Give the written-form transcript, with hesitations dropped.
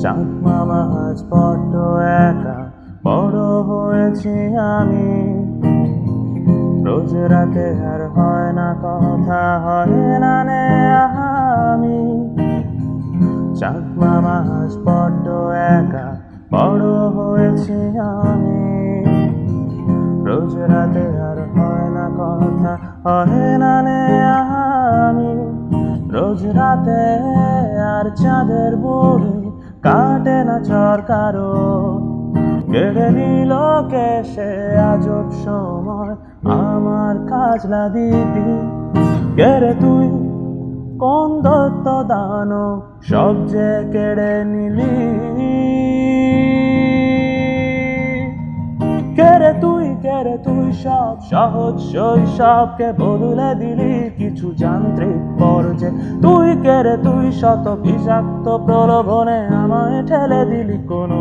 চাঁদ মামা আজ বড্ড একা, বড় হয়েছি আমি। রোজ রাতে আর হয় না কথা, হয় না নে আমি। চাঁদ মামা আজ বড্ড একা, বড় হয়েছি আমি। রোজ রাতে আর হয় না কথা, হয় না নে আমি। রোজ রাতে আর চাঁদের বুড়ি কাটে না চর কারো। কেড়ে নিল কে সে আজব সময় আমার কাজলা দিদি। কেড়ে তুই কোন দত্ত দানো, সব যে কেড়ে নিলি। কেড়ে তুই সব সহজ শৈশবকে বদলে দিলি কিছু যান্ত্রিক পর্যায়ে। তুই শত বিষাক্ত প্রলোভনে আমায় ঠেলে দিলি কোনো